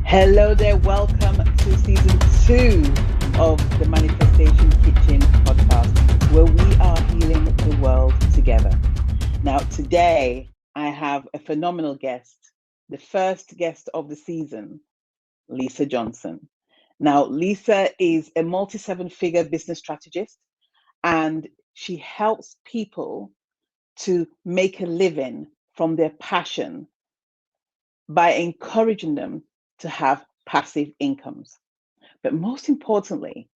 Hello there, welcome to season 2 of the Manifestation Kitchen podcast, where we are healing the world together. Now, today I have a phenomenal guest, the first guest of the season, Lisa Johnson. Now, Lisa is a multi-seven-figure business strategist, and she helps people to make a living from their passion by encouraging them to have passive incomes. But most importantly,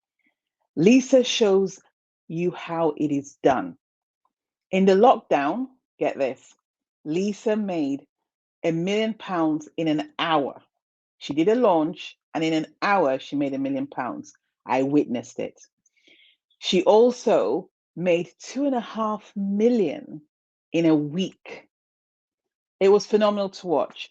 Lisa shows you how it is done. In the lockdown, get this, Lisa made £1 million in an hour. She did a launch, and in an hour, she made £1 million. I witnessed it. She also made 2.5 million in a week. It was phenomenal to watch.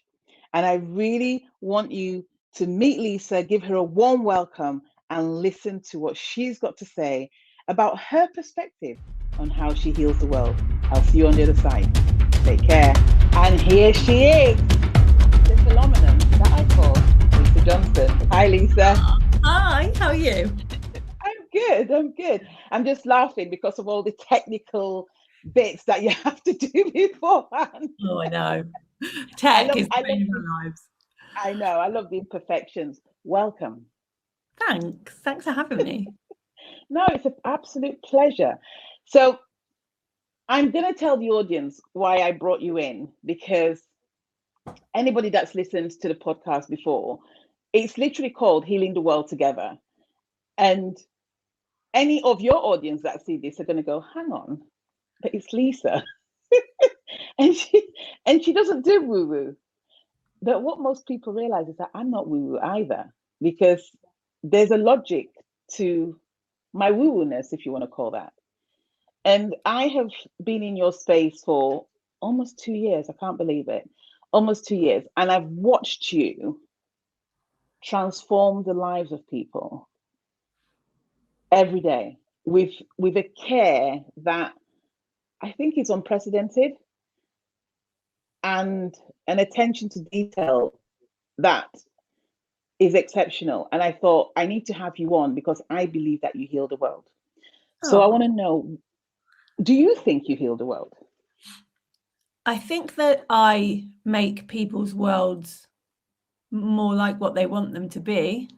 And I really want you to meet Lisa, give her a warm welcome, and listen to what she's got to say about her perspective on how she heals the world. I'll see you on the other side. Take care. And here she is, the phenomenon that I call Lisa Johnson. Hi, Lisa. Hi, how are you? I'm good. I'm just laughing because of all the technical bits that you have to do beforehand. Oh, I know. Tech is the bane of our lives. I know. I love the imperfections. Welcome. Thanks. Thanks for having me. No, it's an absolute pleasure. So I'm going to tell the audience why I brought you in, because anybody that's listened to the podcast before, it's literally called Healing the World Together. And any of your audience that see this are going to go, hang on, but it's Lisa. and she doesn't do woo-woo. But what most people realize is that I'm not woo-woo either, because there's a logic to my woo-woo-ness, if you want to call that. And I have been in your space for almost 2 years. I can't believe it. Almost 2 years. And I've watched you transform the lives of people every day with a care that I think is unprecedented, and an attention to detail that is exceptional. And I thought, I need to have you on because I believe that you heal the world. So I want to know, do you think you heal the world? I think that I make people's worlds more like what they want them to be.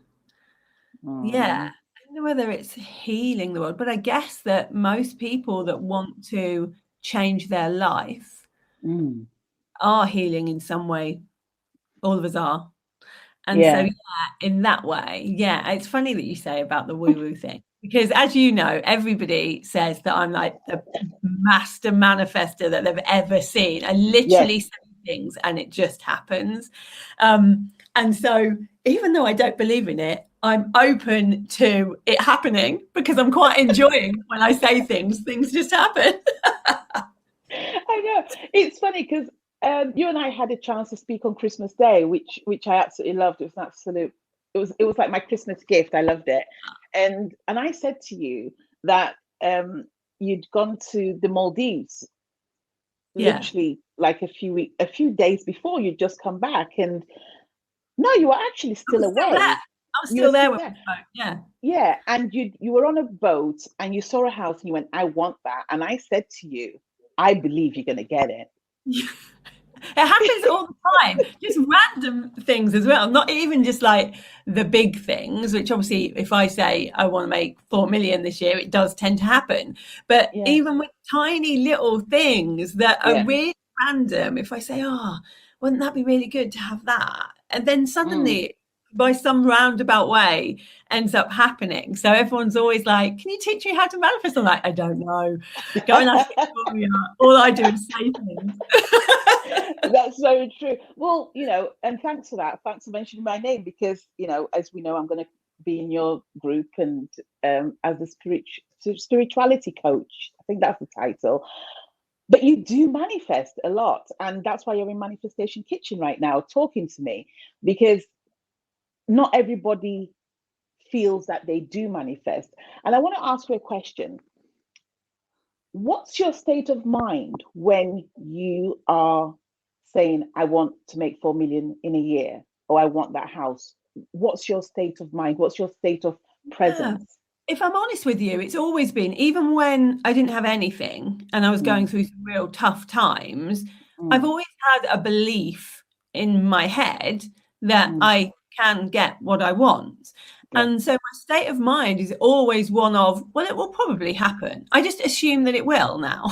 Yeah. I don't know whether it's healing the world, but I guess that most people that want to change their life are healing in some way. All of us are. And so, yeah, in that way, yeah, it's funny that you say about the woo-woo thing, because as you know, everybody says that I'm like the master manifester that they've ever seen. I literally say things and it just happens. And so even though I don't believe in it, I'm open to it happening because I'm quite enjoying when I say things just happen. I know. It's funny because you and I had a chance to speak on Christmas Day, which I absolutely loved. It was an absolute. It was like my Christmas gift. I loved it, and I said to you that you'd gone to the Maldives, literally like a few days before you'd just come back, and no, you were actually still away. I was still there with the boat. Yeah. Yeah, and you were on a boat and you saw a house and you went, I want that, and I said to you, I believe you're going to get it. It happens all the time, just random things as well, not even just like the big things, which obviously if I say I want to make 4 million this year, it does tend to happen. But even with tiny little things that are really random, if I say, oh, wouldn't that be really good to have that? And then suddenly by some roundabout way ends up happening. So everyone's always like, can you teach me how to manifest? I'm like, I don't know. Go and ask Victoria. All I do is say things. That's very true. Well, and thanks for that. Thanks for mentioning my name, because, as we know, I'm going to be in your group and as a spirituality coach. I think that's the title. But you do manifest a lot. And that's why you're in Manifestation Kitchen right now talking to me, because not everybody feels that they do manifest. And I want to ask you a question. What's your state of mind when you are saying, I want to make 4 million in a year? oh, I want that house. What's your state of mind? What's your state of presence? If I'm honest with you, it's always been, even when I didn't have anything and I was going through some real tough times, I've always had a belief in my head that I can get what I want. Yeah. And so my state of mind is always one of, well, it will probably happen. I just assume that it will now.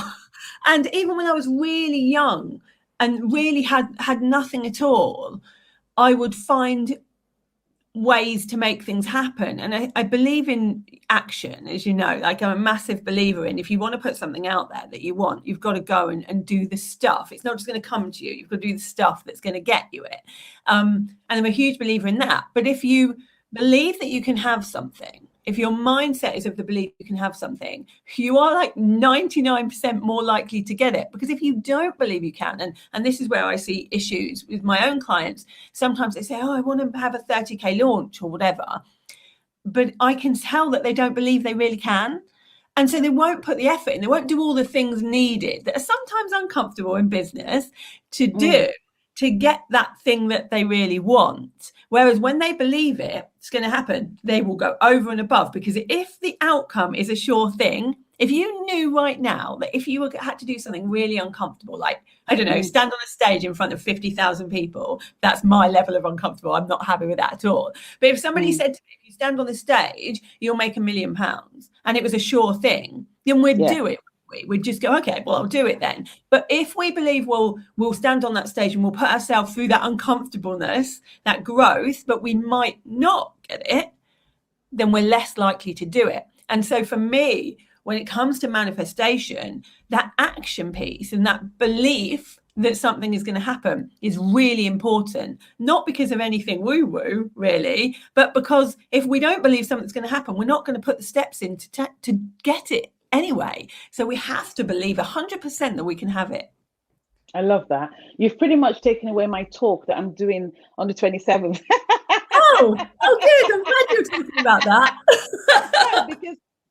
And even when I was really young and really had nothing at all, I would find ways to make things happen. And I believe in action, as you know. Like, I'm a massive believer in, if you want to put something out there that you want, you've got to go and do the stuff. It's not just going to come to you. You've got to do the stuff that's going to get you it. And I'm a huge believer in that. But if you believe that you can have something, if your mindset is of the belief you can have something, you are like 99% more likely to get it. Because if you don't believe you can, and this is where I see issues with my own clients, sometimes they say, oh, I want to have a 30K launch or whatever. But I can tell that they don't believe they really can. And so they won't put the effort in. They won't do all the things needed that are sometimes uncomfortable in business to do to get that thing that they really want. Whereas when they believe it's going to happen, they will go over and above. Because if the outcome is a sure thing, if you knew right now that if you had to do something really uncomfortable, like, I don't know, stand on a stage in front of 50,000 people, that's my level of uncomfortable. I'm not happy with that at all. But if somebody said to me, if you stand on the stage, you'll make £1 million, and it was a sure thing, then we'd do it. We'd just go, okay, well, I'll do it then. But if we believe, well, we'll stand on that stage and we'll put ourselves through that uncomfortableness, that growth, but we might not get it, then we're less likely to do it. And so for me, when it comes to manifestation, that action piece and that belief that something is going to happen is really important. Not because of anything woo-woo, really, but because if we don't believe something's going to happen, we're not going to put the steps in to get it anyway. So we have to believe 100% that we can have it. I love that. You've pretty much taken away my talk that I'm doing on the 27th. Oh, good. I'm glad you're talking about that.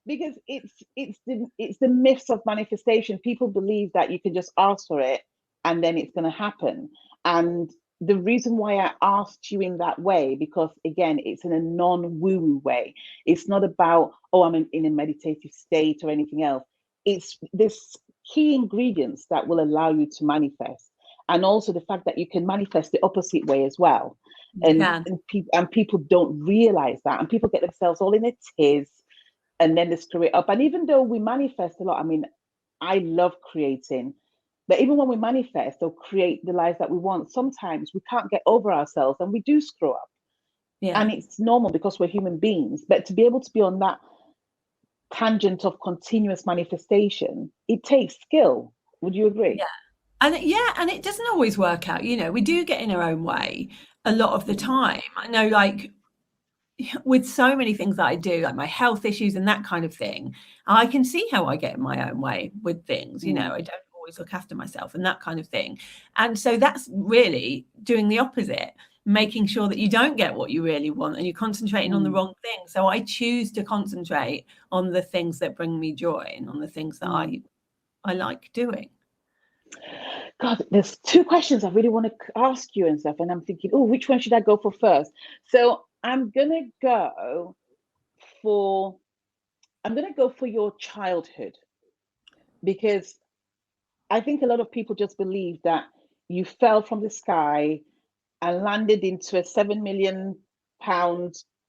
because it's the myths of manifestation. People believe that you can just ask for it and then it's going to happen. And the reason why I asked you in that way, because again, it's in a non-woo-woo way. It's not about, oh, I'm in a meditative state or anything else. It's this key ingredients that will allow you to manifest. And also the fact that you can manifest the opposite way as well. And people don't realize that. And people get themselves all in a tiz and then they screw it up. And even though we manifest a lot, I mean, I love creating. But even when we manifest or create the lives that we want, sometimes we can't get over ourselves and we do screw up. Yeah. And it's normal because we're human beings. But to be able to be on that tangent of continuous manifestation, it takes skill. Would you agree? Yeah. And it doesn't always work out. You know, we do get in our own way a lot of the time. I know, like, with so many things that I do, like my health issues and that kind of thing, I can see how I get in my own way with things. You know, I don't always look after myself and that kind of thing. And so that's really doing the opposite, making sure that you don't get what you really want and you're concentrating on the wrong thing. So I choose to concentrate on the things that bring me joy and on the things that I like doing. God, there's two questions I really want to ask you and stuff. And I'm thinking, oh, which one should I go for first? So I'm going to go for your childhood, because I think a lot of people just believe that you fell from the sky and landed into a £7 million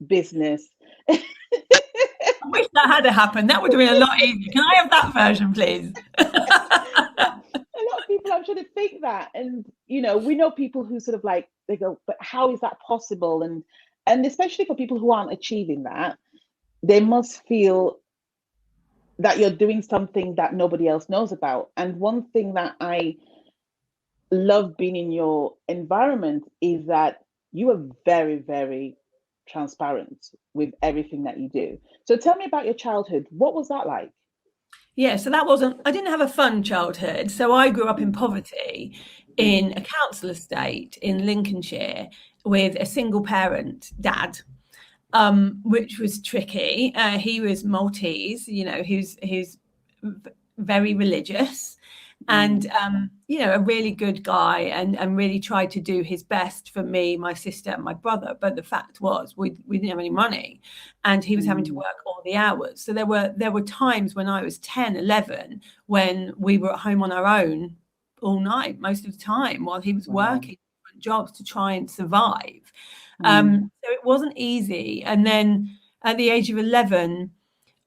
business. I wish that had happened. That would have been a lot easier. Can I have that version, please? A lot of people, I'm sure, they think that. And, you know, we know people who sort of like, they go, but how is that possible? And especially for people who aren't achieving that, they must feel that you're doing something that nobody else knows about. And one thing that I love being in your environment is that you are very, very transparent with everything that you do. So tell me about your childhood. What was that like? Yeah, so I didn't have a fun childhood. So I grew up in poverty in a council estate in Lincolnshire with a single parent dad, which was tricky. He was Maltese, you know, who's very religious. And, you know, a really good guy, and really tried to do his best for me, my sister and my brother. But the fact was we didn't have any money, and he was having to work all the hours. So there were times when I was 10, 11, when we were at home on our own all night, most of the time, while he was working different jobs to try and survive. So it wasn't easy. And then at the age of 11,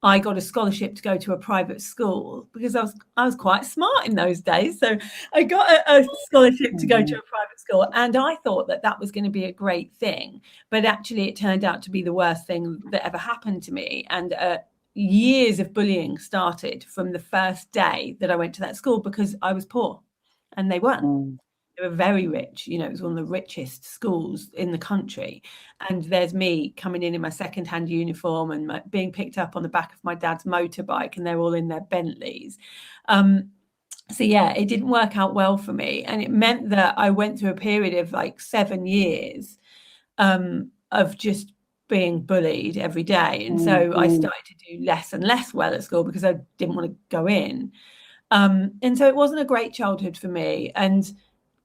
I got a scholarship to go to a private school because I was quite smart in those days. So I got a scholarship to go to a private school, and I thought that was going to be a great thing. But actually, it turned out to be the worst thing that ever happened to me. And years of bullying started from the first day that I went to that school because I was poor, and they weren't. They were very rich. You know, it was one of the richest schools in the country. And there's me coming in my second-hand uniform and being picked up on the back of my dad's motorbike, and they're all in their Bentleys. So yeah, it didn't work out well for me. And it meant that I went through a period of like 7 years of just being bullied every day. And so I started to do less and less well at school because I didn't want to go in. And so it wasn't a great childhood for me. And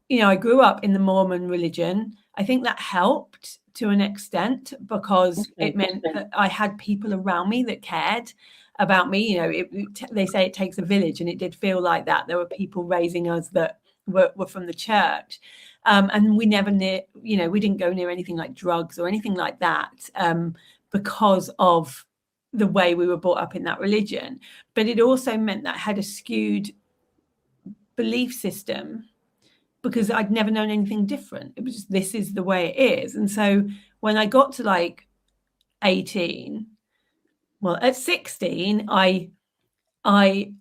you know, I grew up in the Mormon religion. I think that helped to an extent because it meant that I had people around me that cared about me. You know, they say it takes a village, and it did feel like that. There were people raising us that were from the church. And we didn't go near anything like drugs or anything like that because of the way we were brought up in that religion. But it also meant that I had a skewed belief system, because I'd never known anything different. It was just, this is the way it is. And so when I got to like 18, well, at 16, I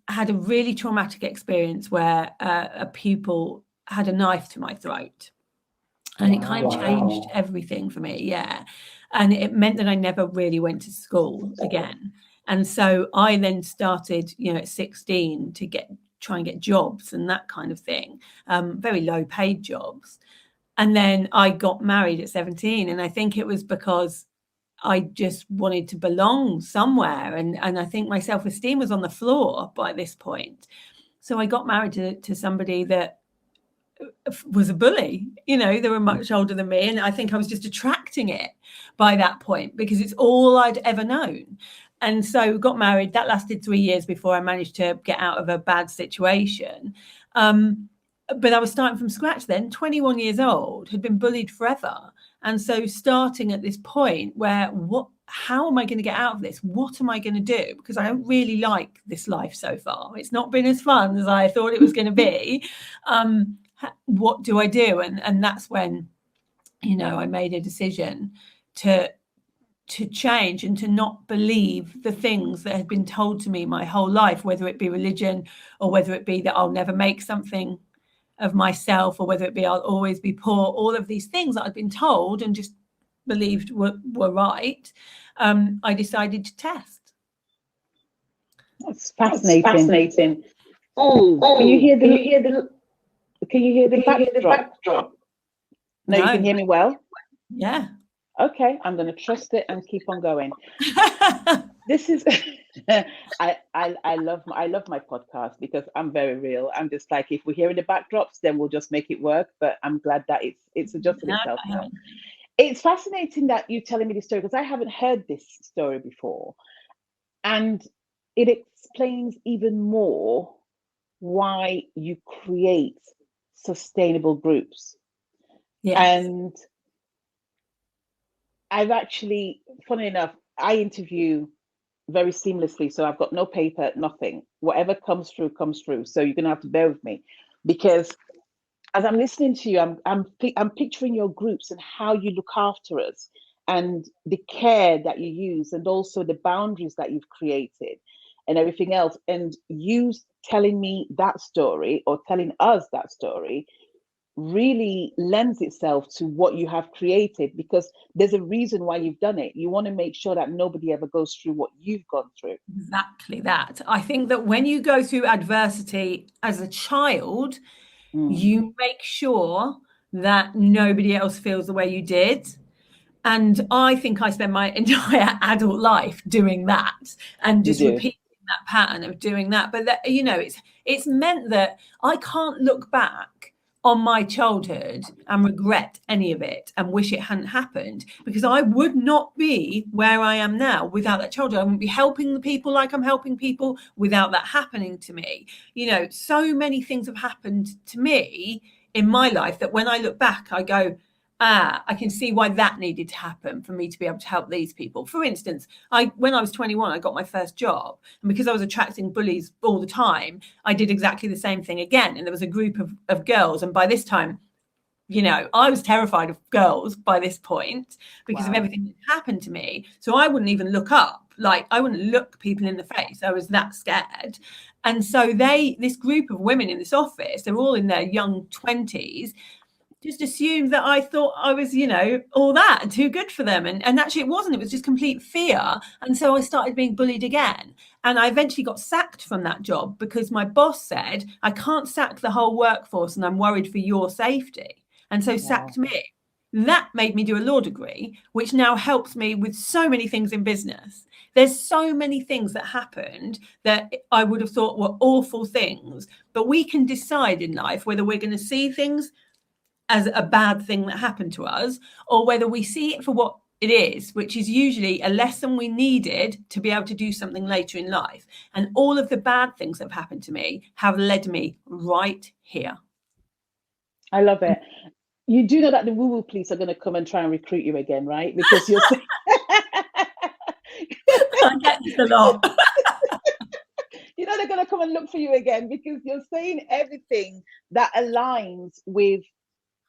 had a really traumatic experience where a pupil had a knife to my throat. And it kind of changed everything for me, yeah. And it meant that I never really went to school again. And so I then started, you know, at 16 to try and get jobs and that kind of thing, very low paid jobs. And then I got married at 17. And I think it was because I just wanted to belong somewhere. And I think my self-esteem was on the floor by this point. So I got married to somebody that was a bully. You know, they were much older than me. And I think I was just attracting it by that point because it's all I'd ever known. And so got married. That lasted 3 years before I managed to get out of a bad situation. But I was starting from scratch then, 21 years old, had been bullied forever. And so starting at this point where, how am I going to get out of this? What am I going to do? Because I don't really like this life so far. It's not been as fun as I thought it was going to be. What do I do? And that's when, you know, I made a decision to change and to not believe the things that had been told to me my whole life, whether it be religion or whether it be that I'll never make something of myself, or whether it be I'll always be poor. All of these things that I'd been told and just believed were right. I decided to test. That's fascinating. Can you hear the backdrop? No, you can hear me well? Yeah. Okay, I'm going to trust it and keep on going. This is I love my podcast because I'm very real. I'm just like, if we're hearing the backdrops, then we'll just make it work. But I'm glad that it's adjusted itself now. It's fascinating that you're telling me this story because I haven't heard this story before, and it explains even more why you create sustainable groups. Yes. And I've actually, funny enough, I interview very seamlessly. So I've got no paper, nothing. Whatever comes through, comes through. So you're going to have to bear with me, because as I'm listening to you, I'm picturing your groups and how you look after us and the care that you use, and also the boundaries that you've created and everything else. And you telling me that story, or telling us that story, really lends itself to what you have created, because there's a reason why you've done it. You want to make sure that nobody ever goes through what you've gone through. Exactly that. I think that when you go through adversity as a child, you make sure that nobody else feels the way you did. And I think I spent my entire adult life doing that and just repeating that pattern of doing that. But that, you know, it's meant that I can't look back on my childhood and regret any of it and wish it hadn't happened, because I would not be where I am now without that childhood. I wouldn't be helping the people like I'm helping people without that happening to me. You know, so many things have happened to me in my life that when I look back, I go, I can see why that needed to happen for me to be able to help these people. For instance, when I was 21, I got my first job. And because I was attracting bullies all the time, I did exactly the same thing again. And there was a group of girls. And by this time, you know, I was terrified of girls by this point because of everything that happened to me. So I wouldn't even look up. Like, I wouldn't look people in the face. I was that scared. And so this group of women in this office, they're all in their young 20s, just assumed that I thought I was, you know, all that and too good for them. And actually it wasn't. It was just complete fear. And so I started being bullied again. And I eventually got sacked from that job because my boss said, I can't sack the whole workforce and I'm worried for your safety. And so sacked me. That made me do a law degree, which now helps me with so many things in business. There's so many things that happened that I would have thought were awful things. But we can decide in life whether we're going to see things as a bad thing that happened to us, or whether we see it for what it is, which is usually a lesson we needed to be able to do something later in life. And all of the bad things that have happened to me have led me right here. I love it. You do know that the woo-woo police are going to come and try and recruit you again, right? Because you're saying... I get this a lot. You know, they're going to come and look for you again because you're saying everything that aligns with,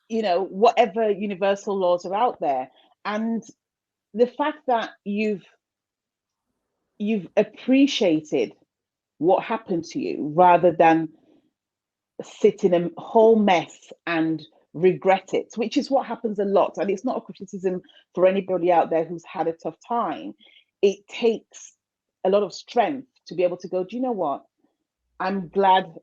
you know, whatever universal laws are out there. And the fact that you've appreciated what happened to you rather than sit in a whole mess and regret it, which is what happens a lot. And it's not a criticism for anybody out there who's had a tough time. It takes a lot of strength to be able to go, do you know what? I'm glad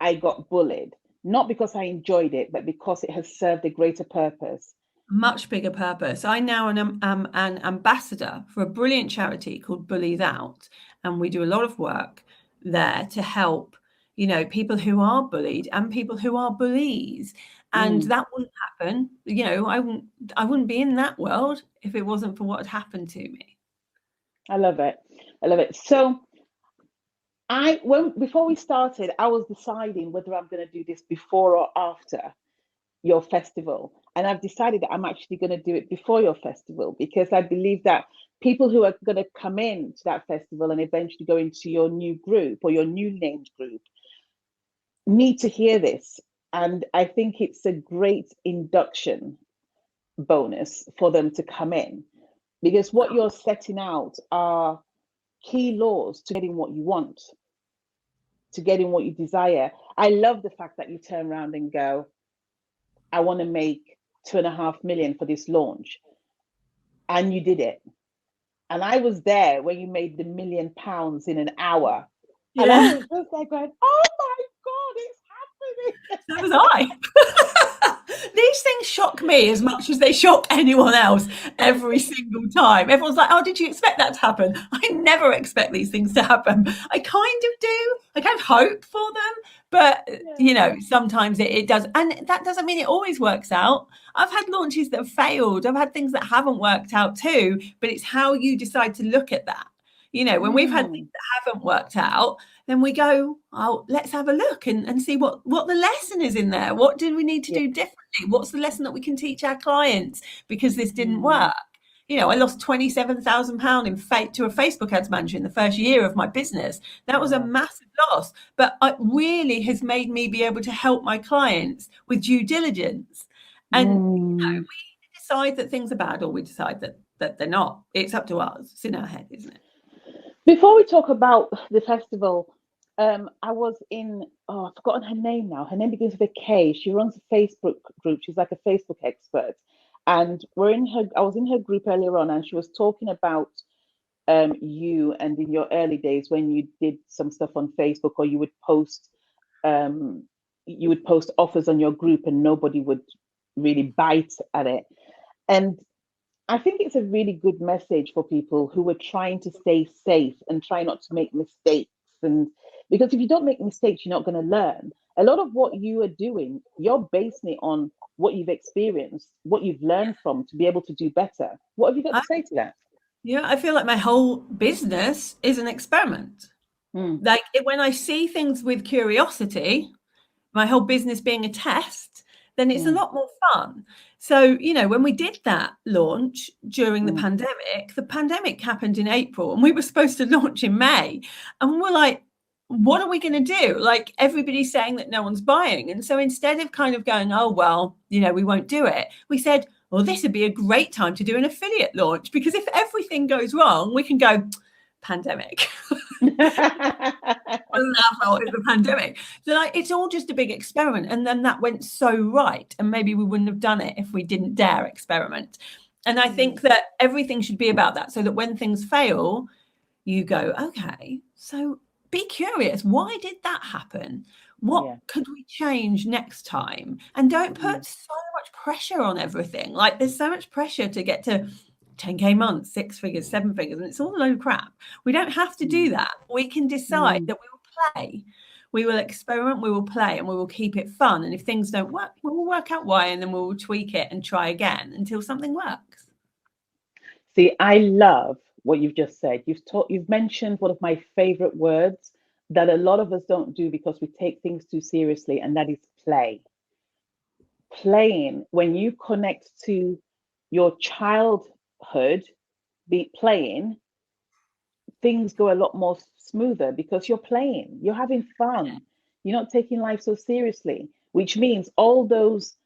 I got bullied. Not because I enjoyed it, but because it has served a greater purpose. Much bigger purpose. I now am an ambassador for a brilliant charity called Bullies Out. And we do a lot of work there to help, you know, people who are bullied and people who are bullies. And that wouldn't happen. You know, I wouldn't be in that world if it wasn't for what had happened to me. I love it. I love it. So before we started, I was deciding whether I'm going to do this before or after your festival. And I've decided that I'm actually going to do it before your festival, because I believe that people who are going to come in to that festival and eventually go into your new group or your new named group need to hear this. And I think it's a great induction bonus for them to come in, because what you're setting out are key laws to getting what you want, to getting what you desire. I love the fact that you turn around and go, I want to make 2.5 million for this launch. And you did it. And I was there when you made the £1 million in an hour. Yeah. And I was just like going, oh my God, it's happening. So was I. These things shock me as much as they shock anyone else every single time. Everyone's like, oh, did you expect that to happen? I never expect these things to happen. I kind of do. I kind of hope for them. But, you know, sometimes it does. And that doesn't mean it always works out. I've had launches that have failed. I've had things that haven't worked out too. But it's how you decide to look at that. You know, when we've had things that haven't worked out, then we go, oh, let's have a look and see what the lesson is in there. What did we need to do differently? What's the lesson that we can teach our clients because this didn't work? You know, I lost £27,000 to a Facebook ads manager in the first year of my business. That was a massive loss, but it really has made me be able to help my clients with due diligence. And you know, we decide that things are bad, or we decide that they're not. It's up to us. It's in our head, isn't it? Before we talk about the festival, I was in, I've forgotten her name now. Her name begins with a K. She runs a Facebook group. She's like a Facebook expert. And I was in her group earlier on, and she was talking about you and in your early days when you did some stuff on Facebook, or you would post offers on your group and nobody would really bite at it. And I think it's a really good message for people who are trying to stay safe and try not to make mistakes. And because if you don't make mistakes, you're not going to learn. A lot of what you are doing, you're basing it on what you've experienced, what you've learned from to be able to do better. What have you got to say to that? Yeah, I feel like my whole business is an experiment. Like when I see things with curiosity, my whole business being a test, then it's a lot more fun. So, when we did that launch during the pandemic happened in April and we were supposed to launch in May. And we're like, what are we going to do? Like everybody's saying that no one's buying. And so instead of kind of going, oh, well, we won't do it, we said, well, this would be a great time to do an affiliate launch because if everything goes wrong, we can go pandemic. Wasn't our fault, it's the pandemic. So like it's all just a big experiment. And then that went so right. And maybe we wouldn't have done it if we didn't dare experiment. And I think that everything should be about that, so that when things fail, you go, okay, so be curious. Why did that happen? What could we change next time? And don't put so much pressure on everything. Like there's so much pressure to get to 10K months, 6 figures, 7 figures, and it's all a load of crap. We don't have to do that. We can decide that we will play. We will experiment, we will play, and we will keep it fun. And if things don't work, we will work out why, and then we will tweak it and try again until something works. See, I love what you've just said. You've mentioned one of my favorite words that a lot of us don't do because we take things too seriously, and that is play. Playing, when you connect to your childhood, be playing, things go a lot more smoother because you're playing, you're having fun, you're not taking life so seriously, which means all those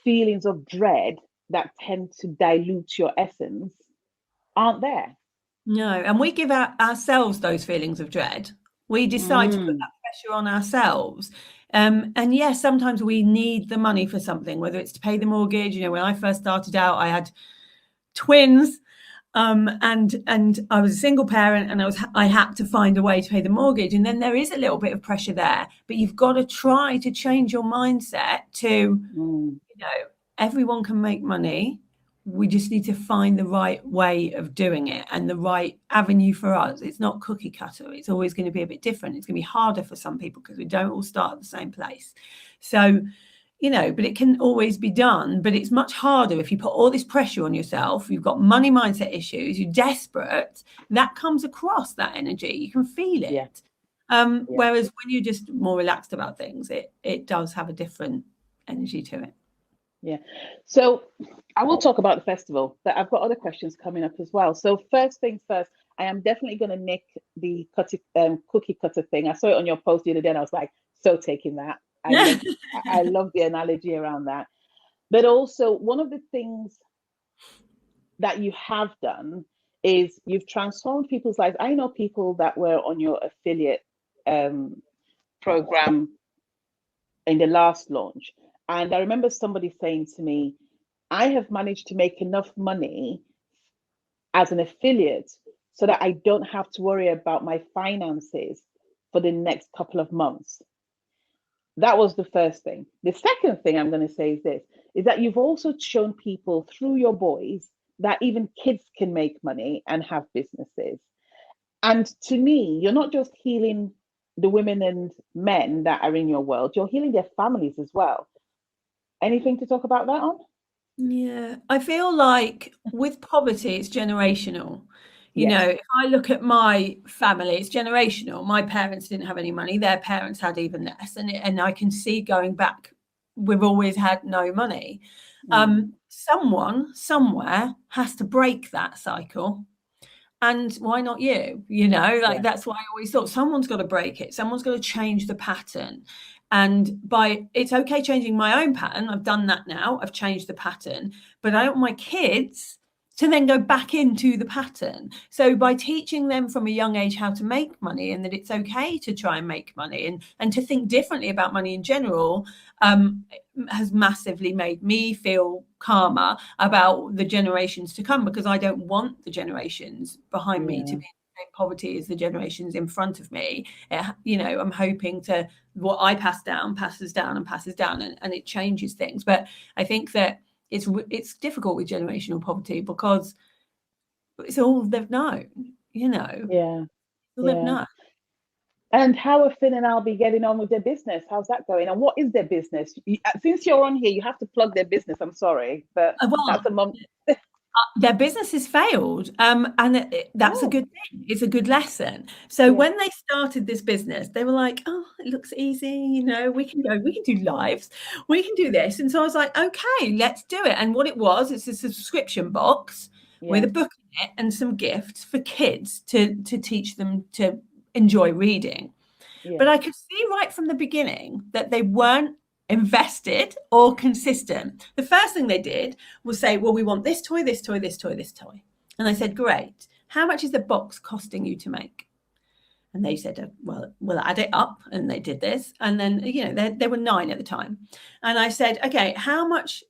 feelings of dread that tend to dilute your essence aren't there. No, and we give ourselves those feelings of dread. We decide to put that pressure on ourselves. And yes, sometimes we need the money for something, whether it's to pay the mortgage. When I first started out, I had twins, and I was a single parent, and I had to find a way to pay the mortgage. And then there is a little bit of pressure there, but you've got to try to change your mindset to, everyone can make money. We just need to find the right way of doing it and the right avenue for us. It's not cookie cutter. It's always going to be a bit different. It's going to be harder for some people because we don't all start at the same place. So, but it can always be done. But it's much harder if you put all this pressure on yourself. You've got money mindset issues. You're desperate. That comes across, that energy. You can feel it. Whereas when you're just more relaxed about things, it does have a different energy to it. Yeah. So I will talk about the festival, but I've got other questions coming up as well. So first things first, I am definitely going to nick the cookie cutter thing. I saw it on your post the other day and I was like, so taking that. I love the analogy around that. But also one of the things that you have done is you've transformed people's lives. I know people that were on your affiliate program in the last launch. And I remember somebody saying to me, I have managed to make enough money as an affiliate so that I don't have to worry about my finances for the next couple of months. That was the first thing. The second thing I'm going to say is that you've also shown people through your boys that even kids can make money and have businesses. And to me, you're not just healing the women and men that are in your world, you're healing their families as well. Anything to talk about that on? Yeah, I feel like with poverty, it's generational. If I look at my family, it's generational. My parents didn't have any money. Their parents had even less. And I can see going back, we've always had no money. Someone somewhere has to break that cycle. And why not you? That's why I always thought someone's got to break it. Someone's got to change the pattern. And it's okay changing my own pattern. I've done that now. I've changed the pattern, but I don't want my kids to then go back into the pattern. So by teaching them from a young age how to make money and that it's okay to try and make money and to think differently about money in general, has massively made me feel calmer about the generations to come, because I don't want the generations behind me to be in poverty as the generations in front of me. I'm hoping to what I pass down passes down and passes down, and it changes things. But I think that it's difficult with generational poverty because it's all they've known, Yeah. all they've Yeah. known. And how are Finn and I'll be getting on with their business? How's that going? And what is their business? Since you're on here, you have to plug their business. I'm sorry, but that's a mum. Their business has failed, and that's a good thing. It's a good lesson. So when they started this business, they were like, "Oh, it looks easy. We can do lives, we can do this." And so I was like, "Okay, let's do it." And what it was, it's a subscription box with a book in it and some gifts for kids to teach them to enjoy reading. But I could see right from the beginning that they weren't invested or consistent. The first thing they did was say, well, we want this toy, this toy, this toy, this toy. And I said, great. How much is the box costing you to make? And they said, well, we'll add it up. And they did this. And then, they were 9 at the time. And I said, okay, how much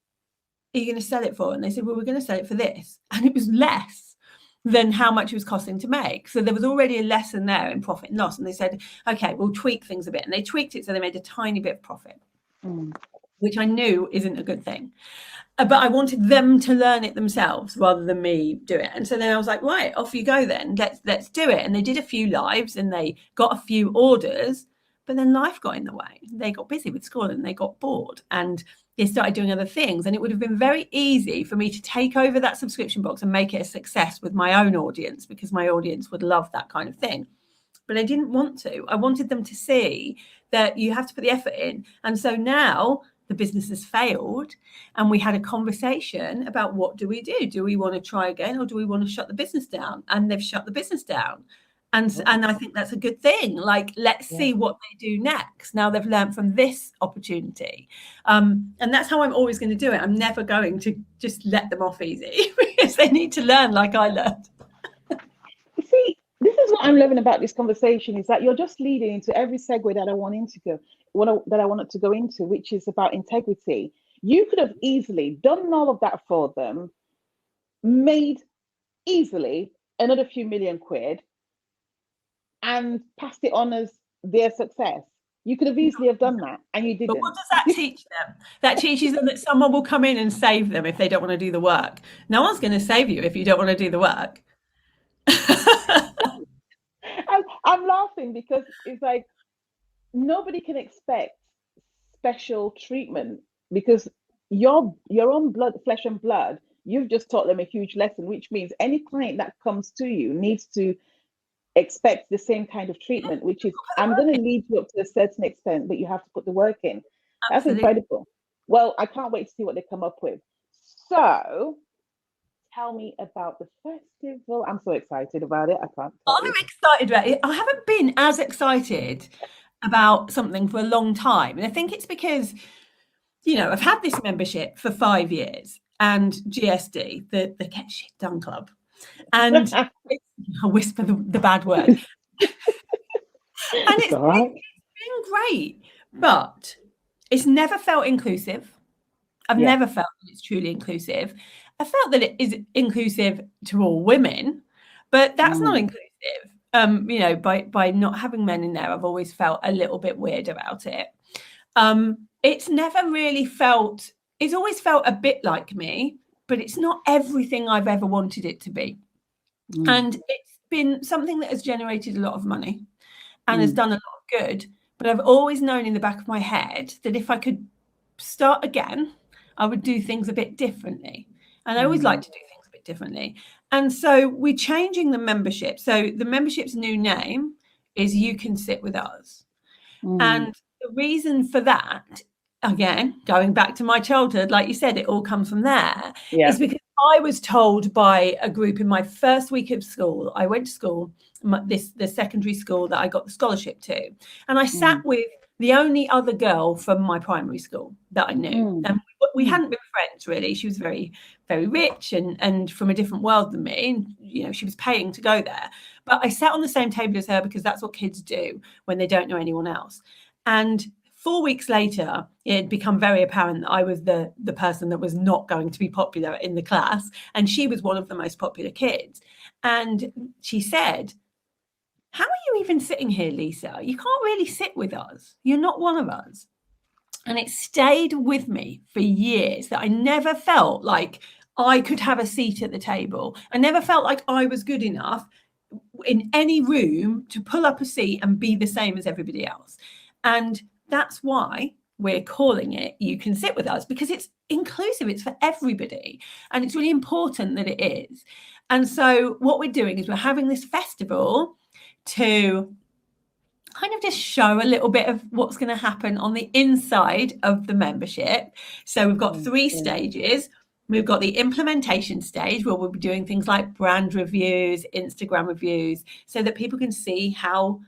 are you going to sell it for? And they said, well, we're going to sell it for this. And it was less than how much it was costing to make. So there was already a lesson there in profit and loss. And they said, okay, we'll tweak things a bit. And they tweaked it so they made a tiny bit of profit, which I knew isn't a good thing. But I wanted them to learn it themselves rather than me do it. And so then I was like, right, off you go then. Let's do it. And they did a few lives and they got a few orders, but then life got in the way. They got busy with school and they got bored and they started doing other things. And it would have been very easy for me to take over that subscription box and make it a success with my own audience, because my audience would love that kind of thing. But I didn't want to. I wanted them to see that you have to put the effort in. And so now the business has failed. And we had a conversation about, what do we do? Do we want to try again, or do we want to shut the business down? And they've shut the business down. And I think that's a good thing. Like, let's see what they do next. Now they've learned from this opportunity. And that's how I'm always going to do it. I'm never going to just let them off easy because they need to learn like I learned. You see, this is what I'm loving about this conversation, is that you're just leading into every segue that I wanted to go into, which is about integrity. You could have easily done all of that for them, made easily another few million quid, and passed it on as their success. You could have easily have done that, and you didn't. But what does that teach them? That teaches them that someone will come in and save them if they don't want to do the work. No one's going to save you if you don't want to do the work. I'm laughing because it's like nobody can expect special treatment, because your own flesh and blood, you've just taught them a huge lesson, which means any client that comes to you needs to expect the same kind of treatment, which is, I'm going to lead you up to a certain extent, but you have to put the work in. That's incredible. Well, I can't wait to see what they come up with. So tell me about the festival. I'm so excited about it. I can't tell you. I'm excited about it. I haven't been as excited about something for a long time. And I think it's because, I've had this membership for 5 years, and GSD, the Get Shit Done Club. And I whisper the bad word. And it's been great, but it's never felt inclusive. I've never felt that it's truly inclusive. I felt that it is inclusive to all women, but that's not inclusive. By not having men in there, I've always felt a little bit weird about it. It's never really felt, it's always felt a bit like me, but it's not everything I've ever wanted it to be. And it's been something that has generated a lot of money and has done a lot of good. But I've always known in the back of my head that if I could start again, I would do things a bit differently. And I always like to do things a bit differently. And so we're changing the membership. So the membership's new name is You Can Sit With Us. And the reason for that, again, going back to my childhood, like you said, it all comes from there, is because I was told by a group in my first week of school. I went to school, the secondary school that I got the scholarship to, and I sat with the only other girl from my primary school that I knew. And we hadn't been friends, really. She was very, very rich and from a different world than me. And, she was paying to go there. But I sat on the same table as her because that's what kids do when they don't know anyone else. And 4 weeks later, it had become very apparent that I was the person that was not going to be popular in the class. And she was one of the most popular kids. And she said, how are you even sitting here, Lisa? You can't really sit with us. You're not one of us. And it stayed with me for years, that I never felt like I could have a seat at the table. I never felt like I was good enough in any room to pull up a seat and be the same as everybody else. And that's why we're calling it You Can Sit With Us, because it's inclusive, it's for everybody. And it's really important that it is. And so what we're doing is we're having this festival to kind of just show a little bit of what's going to happen on the inside of the membership. So we've got 3 stages. We've got the implementation stage, where we'll be doing things like brand reviews, Instagram reviews, so that people can see how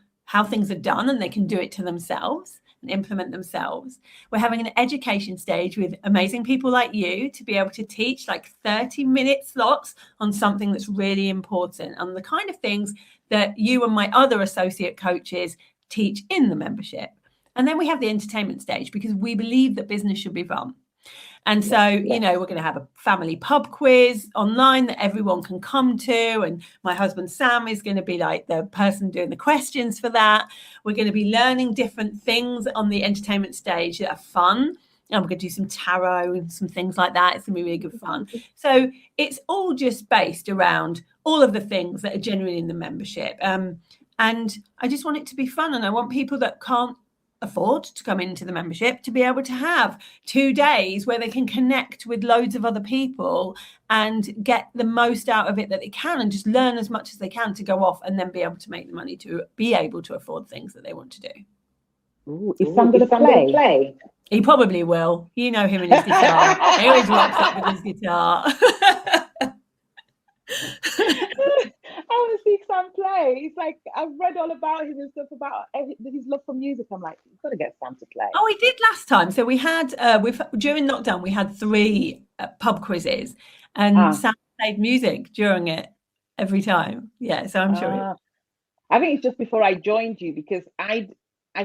things are done and they can do it to themselves and implement themselves. We're having an education stage with amazing people like you to be able to teach like 30-minute slots on something that's really important, and the kind of things that you and my other associate coaches teach in the membership. And then we have the entertainment stage, because we believe that business should be fun. And so, you know, we're going to have a family pub quiz online that everyone can come to. And my husband, Sam, is going to be like the person doing the questions for that. We're going to be learning different things on the entertainment stage that are fun. And we're going to do some tarot and some things like that. It's going to be really good fun. So it's all just based around all of the things that are genuine in the membership. And I just want it to be fun. And I want people that can't afford to come into the membership to be able to have 2 days where they can connect with loads of other people and get the most out of it that they can, and just learn as much as they can to go off and then be able to make the money to be able to afford things that they want to do. Ooh, is Sam going to play? He probably will. You know him and his guitar. He always rocks up with his guitar. I want to see Sam play. It's like, I've read all about him and stuff, about his love for music. I'm like, you've got to get Sam to play. Oh, we did last time. So we had, during lockdown, we had 3 pub quizzes, and Sam played music during it every time. Yeah, so I'm sure. I think it's just before I joined you, because I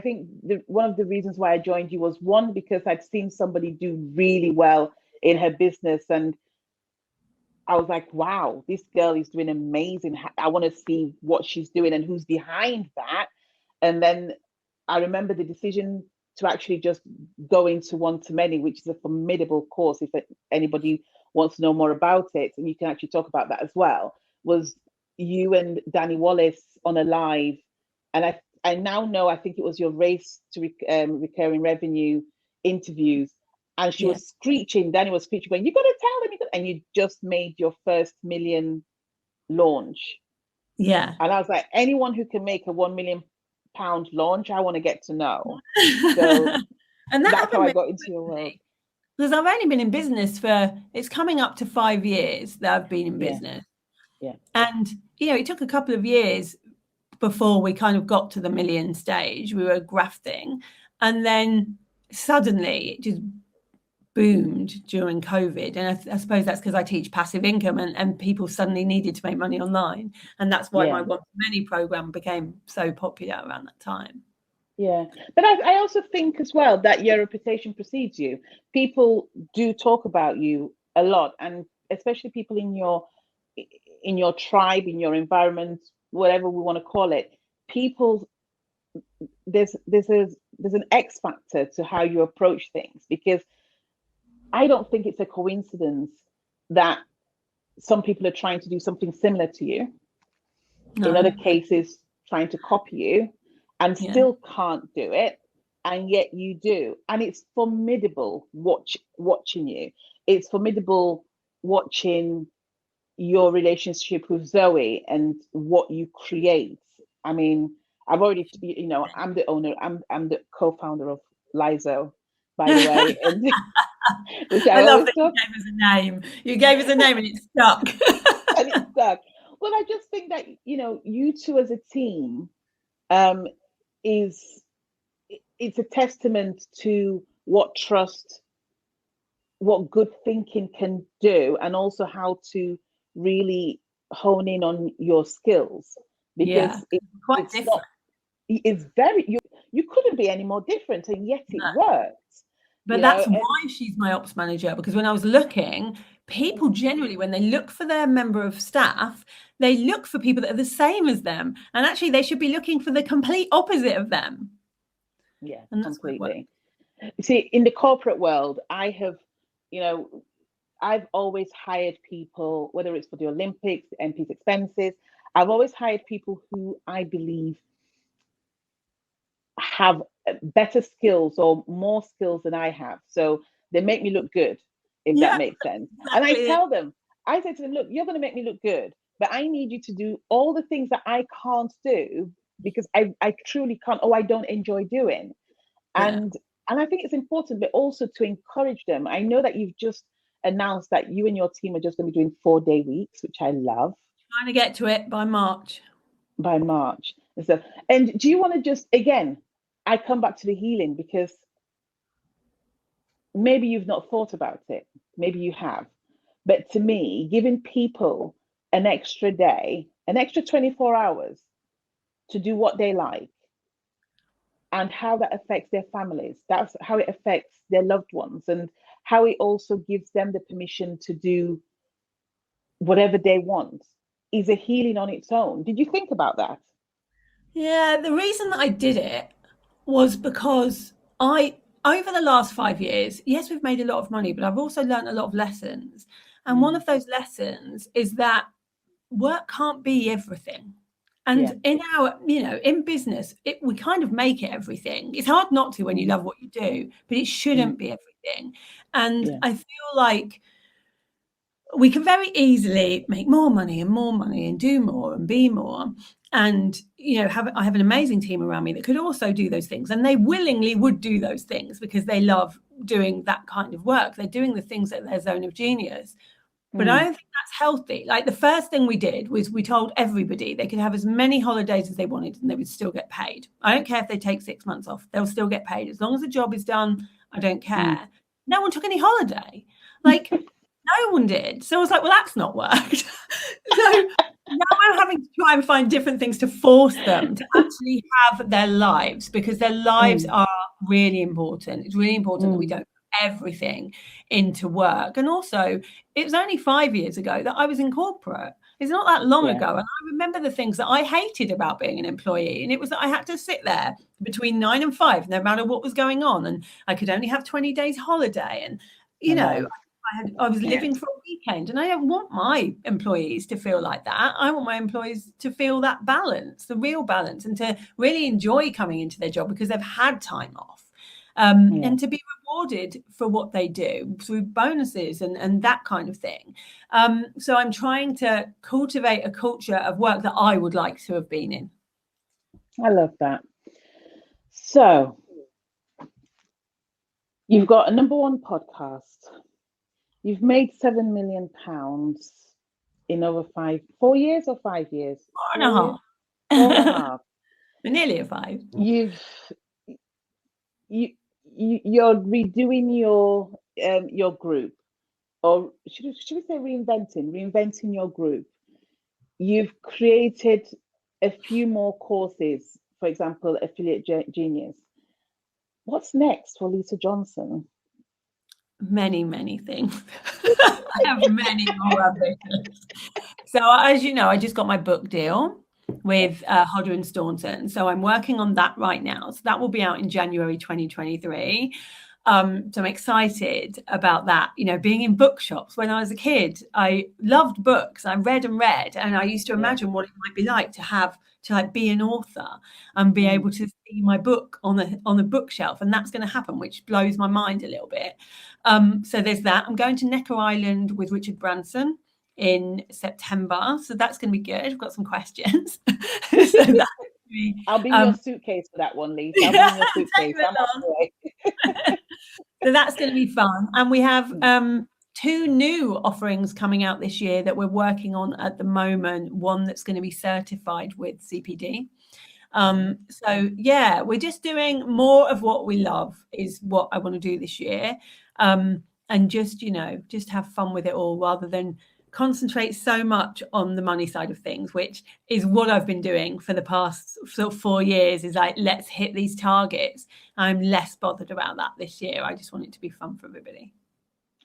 think one of the reasons why I joined you was, one, because I'd seen somebody do really well in her business, and I was like, wow, this girl is doing amazing. I want to see what she's doing and who's behind that. And then I remember the decision to actually just go into one-to-many, which is a formidable course. If anybody wants to know more about it, and you can actually talk about that as well, was you and Danny Wallace on a live. And I now know, I think it was your race to recurring revenue interviews. And she was screeching, Danny was screeching, going, you got to tell them, and you just made your first $1 million launch. Yeah. And I was like, anyone who can make a £1 million launch, I want to get to know. So and that's how I got into your world. Because I've only been in business it's coming up to 5 years that I've been in business. Yeah. And, you know, it took a couple of years before we kind of got to the million stage. We were grafting. And then suddenly it just boomed during COVID. And I suppose that's because I teach passive income, and people suddenly needed to make money online. And that's why my one-to-many program became so popular around that time. Yeah. But I also think as well that your reputation precedes you. People do talk about you a lot, and especially people in your tribe, in your environment, whatever we want to call it. People, there's an X factor to how you approach things, because I don't think it's a coincidence that some people are trying to do something similar to you. No. In other cases, trying to copy you, and still can't do it, and yet you do. And it's formidable watching you. It's formidable watching your relationship with Zoe and what you create. I mean, I've already, you know, I'm the owner, I'm the co-founder of Lizo, by the way. And which I love that you gave us a name. You gave us a name and it stuck. And it stuck. Well, I just think that, you know, you two as a team, it's a testament to what trust, what good thinking can do, and also how to really hone in on your skills, because it's quite different. It's very, you couldn't be any more different, and yet it works. But that's why she's my ops manager, because when I was looking, people generally, when they look for their member of staff, they look for people that are the same as them. And actually, they should be looking for the complete opposite of them. Yeah, completely. See, in the corporate world, I have, you know, I've always hired people, whether it's for the Olympics, the MP's expenses, I've always hired people who I believe have better skills or more skills than I have. So they make me look good, if that Yeah, makes sense. And I exactly. tell them, I say to them, look, you're going to make me look good, but I need you to do all the things that I can't do because I truly can't, or I don't enjoy doing. Yeah. And I think it's important, but also to encourage them. I know that you've just announced that you and your team are just going to be doing 4-day weeks, which I love, Trying to get to it by March. by March. And do you want to just, again, I come back to the healing because maybe you've not thought about it, maybe you have. But to me, giving people an extra day, an extra 24 hours to do what they like, and how that affects their families. That's how it affects their loved ones, and how it also gives them the permission to do whatever they want is a healing on its own. Did you think about that? Yeah, the reason that I did it was because over the last 5 years, yes, we've made a lot of money, but I've also learned a lot of lessons. And one Mm, of those lessons is that work can't be everything. yeah. And in our, in business, we kind of make it everything. It's hard not to when you Mm, love what you do, but it mm, shouldn't be everything. And yeah. I feel like we can very easily make more money and do more and be more. And I have an amazing team around me that could also do those things, and they willingly would do those things because they love doing that kind of work. They're doing the things at their zone of genius. But I Mm, don't think that's healthy. Like, the first thing we did was we told everybody they could have as many holidays as they wanted and they would still get paid. I don't care if they take 6 months off, they'll still get paid. As long as the job is done, I don't mm. care. No one took any holiday. Like, no one did. So I was like, well, that's not worked. So now I'm having to try and find different things to force them to actually have their lives, because their lives Mm, are really important. It's really important that we mm, don't put everything into work. And also, it was only 5 years ago that I was in corporate. It's not that long yeah. ago. And I remember the things that I hated about being an employee. And it was that I had to sit there between 9 and 5, no matter what was going on. And I could only have 20 days holiday. And, I you know, know. I was Yeah. living for a weekend, and I don't want my employees to feel like that. I want my employees to feel that balance, the real balance, and to really enjoy coming into their job because they've had time off, Yeah. and to be rewarded for what they do through bonuses and that kind of thing. So I'm trying to cultivate a culture of work that I would like to have been in. I love that. So you've got a number one podcast. You've made £7 million in over 4 years or 5 years? Four and a 4 years? Four and a half. half. Nearly a 5. You've you, you're redoing your group, or should we say reinventing your group. You've created a few more courses, for example, Affiliate Genius. What's next for Lisa Johnson? Many things. I have many more ambitions. So, as you know, I just got my book deal with Hodder and Staunton. So I'm working on that right now. So that will be out in January 2023. So I'm excited about that. Being in bookshops when I was a kid, I loved books. I read, and I used to Yeah. imagine what it might be like to be an author and be able to see my book on the bookshelf, and that's going to happen, which blows my mind a little bit. So there's that. I'm going to Necker Island with Richard Branson in September, so that's going to be good. I've got some questions. So that's I'll be in your suitcase for that one, Lisa. I'll be in your suitcase. I'm on the way. So that's going to be fun. And we have 2 new offerings coming out this year that we're working on at the moment. One that's going to be certified with CPD. So yeah, we're just doing more of what we love is what I want to do this year. And just have fun with it all, rather than concentrate so much on the money side of things, which is what I've been doing for the past sort of 4 years, is like, let's hit these targets. I'm less bothered about that this year. I just want it to be fun for everybody.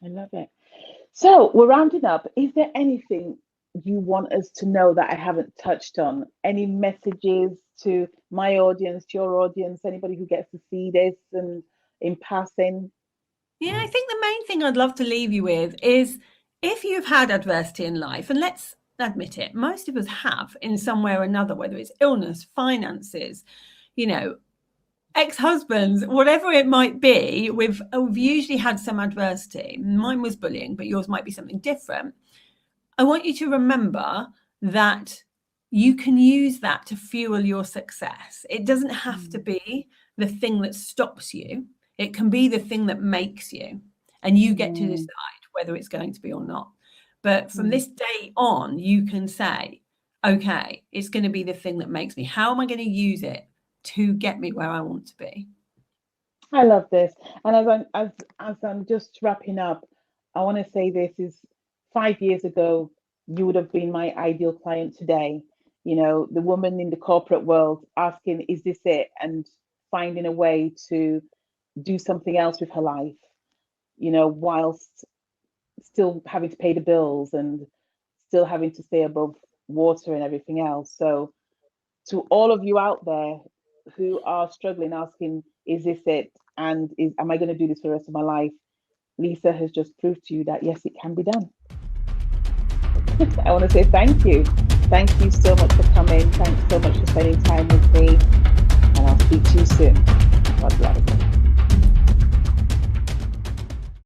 I love it. So we're rounding up. Is there anything you want us to know that I haven't touched on? Any messages to my audience, to your audience, anybody who gets to see this? And in passing? Yeah, I think the main thing I'd love to leave you with is, if you've had adversity in life, and let's admit it, most of us have in some way or another, whether it's illness, finances, ex-husbands, whatever it might be, we've usually had some adversity. Mine was bullying, but yours might be something different. I want you to remember that you can use that to fuel your success. It doesn't have to be the thing that stops you. It can be the thing that makes you, and you get to decide whether it's going to be or not. But from this day on, you can say, okay, it's going to be the thing that makes me. How am I going to use it to get me where I want to be? I love this. And as I'm just wrapping up, I want to say this is 5 years ago, you would have been my ideal client today. The woman in the corporate world asking, is this it? And finding a way to do something else with her life, whilst still having to pay the bills and still having to stay above water and everything else. So to all of you out there who are struggling, asking, is this it? And am I going to do this for the rest of my life? Lisa has just proved to you that yes, it can be done. I want to say thank you. Thank you so much for coming. Thanks so much for spending time with me.